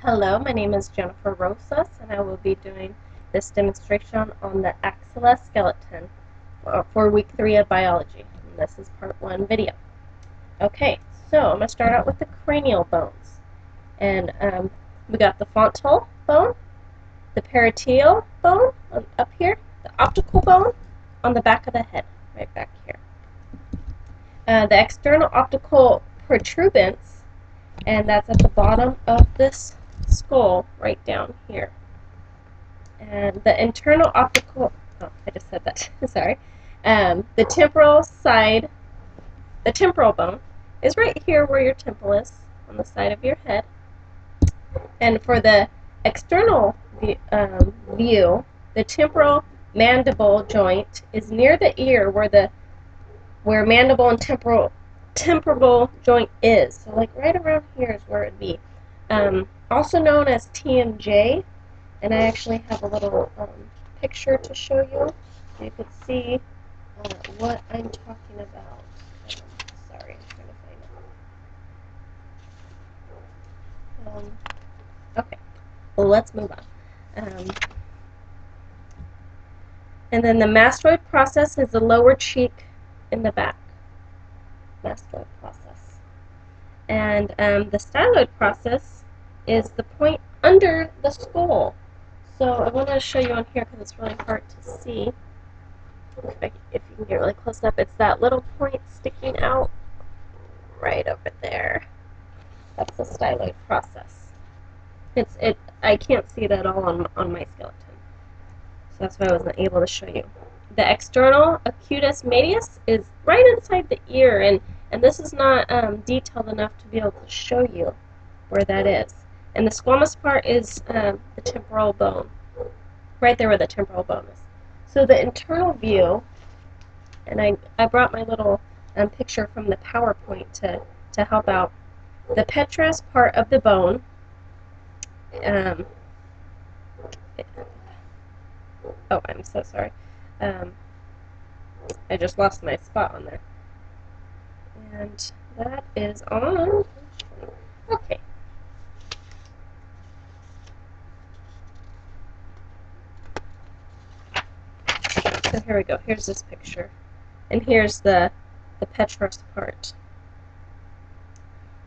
Hello, my name is Jennifer Rosas, and I will be doing this demonstration on the Axial skeleton for week 3 of biology. And this is part 1 video. Okay, so I'm going to start out with the cranial bones. And we got the frontal bone, the parietal bone up here, the optical bone on the back of the head, right back here. The external optical protuberance, and that's at the bottom of this skull right down here. And the internal optical, oh, I just said that, sorry. The temporal side, the temporal bone, is right here where your temple is, on the side of your head. And for the external view, the temporal mandible joint is near the ear where mandible and temporal joint is. So like right around here is where it'd be. Also known as TMJ, and I actually have a little picture to show you. You can see what I'm talking about. Sorry, I'm trying to find it. Okay, well, let's move on. And then the mastoid process is the lower cheek in the back. Mastoid process. And the styloid process is the point under the skull. So I want to show you on here because it's really hard to see. If you can get really close up, it's that little point sticking out right over there. That's the styloid process. I can't see it at all on my skeleton. So that's why I wasn't able to show you. The external acutus medius is right inside the ear, and this is not detailed enough to be able to show you where that is. And the squamous part is the temporal bone, right there where the temporal bone is. So the internal view, and I brought my little picture from the PowerPoint to help out. The petrous part of the bone, oh, I'm so sorry. I just lost my spot on there. And that is on, okay. So here we go, here's this picture. And here's the petrous part.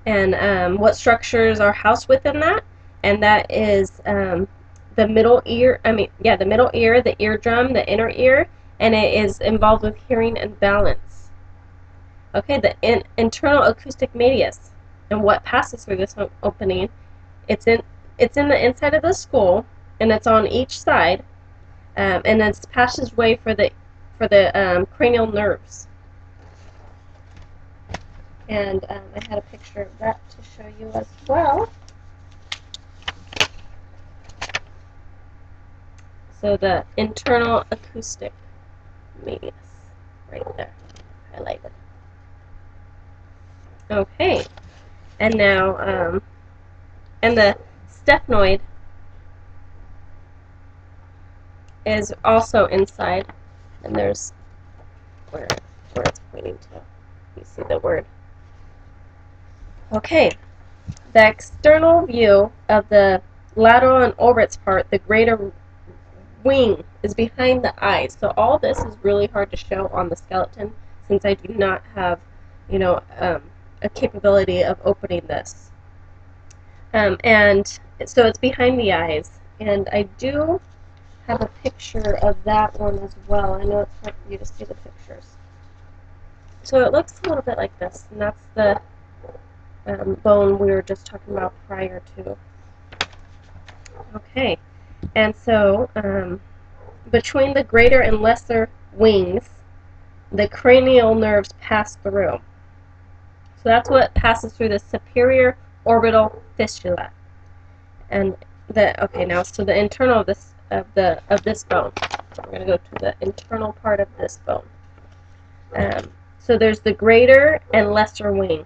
And what structures are housed within that? And that is the middle ear, the middle ear, the eardrum, the inner ear, and it is involved with hearing and balance. Okay, the internal acoustic medius, and what passes through this opening, it's in the inside of the skull, and it's on each side, and it's passageway for the cranial nerves. And I had a picture of that to show you as well. So the internal acoustic medius, right there, highlighted. Okay, and now, and the sternocleidomastoid is also inside, and there's where it's pointing to. You see the word. Okay, the external view of the lateral and orbits part, the greater wing, is behind the eyes. So all this is really hard to show on the skeleton since I do not have, a capability of opening this. And so it's behind the eyes. And I do have a picture of that one as well. I know it's hard for you to see the pictures. So it looks a little bit like this, and that's the bone we were just talking about prior to. Okay, and so between the greater and lesser wings, the cranial nerves pass through. So that's what passes through the superior orbital fistula. And so the internal of this bone. So we're going to go to the internal part of this bone. So there's the greater and lesser wing.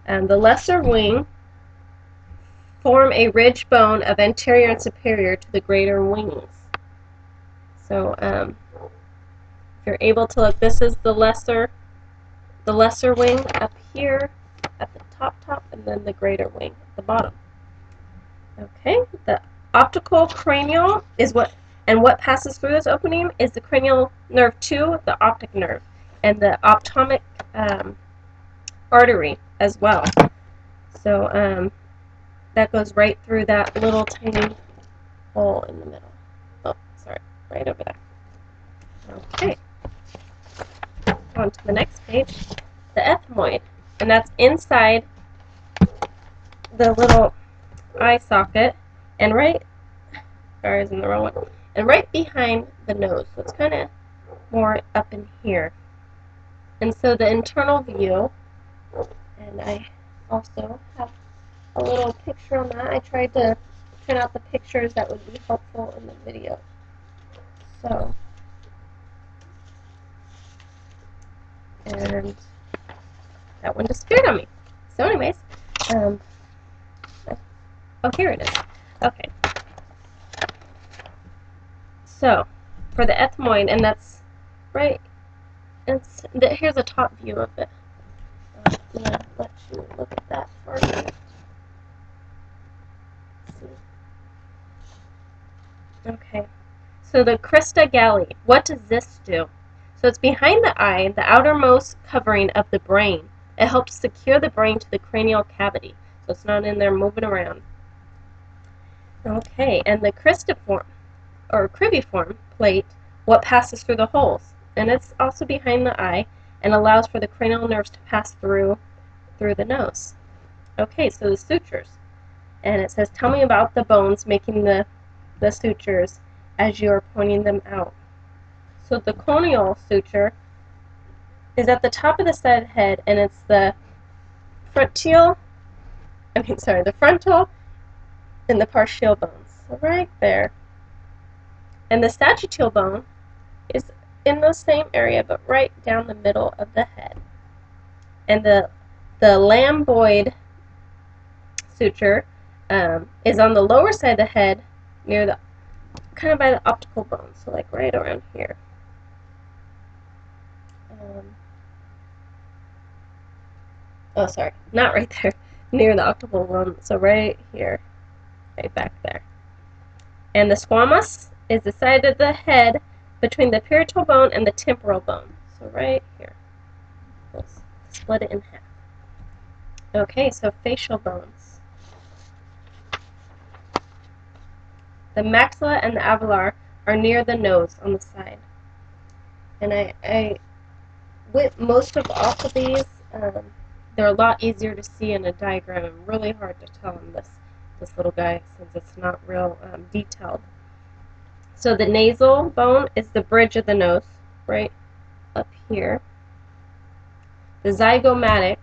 The lesser wing form a ridge bone of anterior and superior to the greater wings. So if you're able to look, this is the lesser wing up here at the top, and then the greater wing at the bottom. Okay, the optical cranial is what passes through this opening is the cranial nerve 2, the optic nerve, and the optomic artery as well. So that goes right through that little tiny hole in the middle. Oh, sorry, right over there. Okay, on to the next page, the ethmoid, and that's inside the little eye socket, and sorry, I was in the wrong one, and right behind the nose, so it's kind of more up in here. And so the internal view, and I also have a little picture on that. I tried to print out the pictures that would be helpful in the video. So, and that one disappeared on me. So anyways, oh, here it is. Okay. So, for the ethmoid, and that's right, here's a top view of it. I'm going to let you look at that for a minute. Okay, so the crista galli, what does this do? So it's behind the eye, the outermost covering of the brain. It helps secure the brain to the cranial cavity, so it's not in there moving around. Okay, and the cristiform, or cribiform plate, what passes through the holes? And it's also behind the eye and allows for the cranial nerves to pass through the nose. Okay, so the sutures. And it says, tell me about the bones making the sutures as you are pointing them out. So the conial suture is at the top of the side of the head, and it's the frontal and the partial bones. So right there. And the sagittal bone is in the same area, but right down the middle of the head. And the lambdoid suture is on the lower side of the head, near the kind of by the optical bone, so like right around here. Oh, sorry, not right there, near the optical bone, so right here, right back there. And the squamous is the side of the head between the parietal bone and the temporal bone, so right here. Let's split it in half. Okay, so facial bones. The maxilla and the alveolar are near the nose on the side. And I with most of all of these, they're a lot easier to see in a diagram and really hard to tell in this little guy since it's not real detailed. So the nasal bone is the bridge of the nose, right up here. The zygomatic,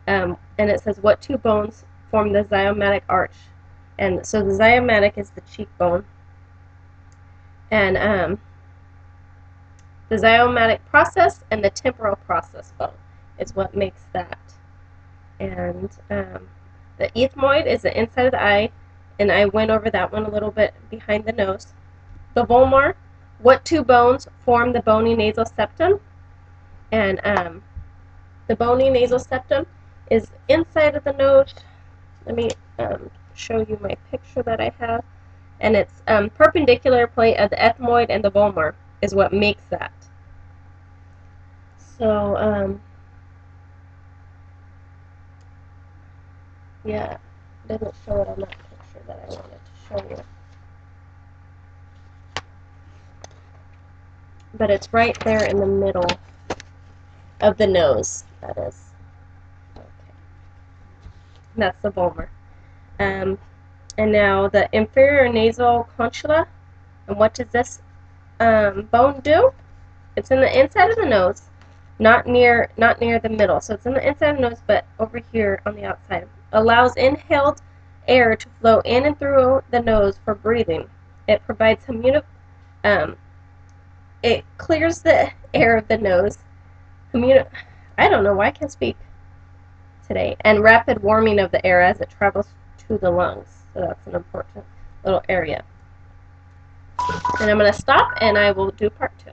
and it says what two bones form the zygomatic arch. And so the zygomatic is the cheekbone. And the zygomatic process and the temporal process bone is what makes that. And the ethmoid is the inside of the eye, and I went over that one a little bit behind the nose. The vomer, what two bones form the bony nasal septum? And the bony nasal septum is inside of the nose. Let me show you my picture that I have. And it's perpendicular plate of the ethmoid and the vomer is what makes that. So, yeah, it doesn't show it on that picture that I wanted to show you. But it's right there in the middle of the nose, that is. Okay. That's the vomer. And now the inferior nasal conchula. And what does this bone do? It's in the inside of the nose, not near the middle. So it's in the inside of the nose, but over here on the outside. Allows inhaled air to flow in and through the nose for breathing. It provides it clears the air of the nose. I don't know why I can't speak today. And rapid warming of the air as it travels to the lungs. So that's an important little area. And I'm going to stop and I will do part 2.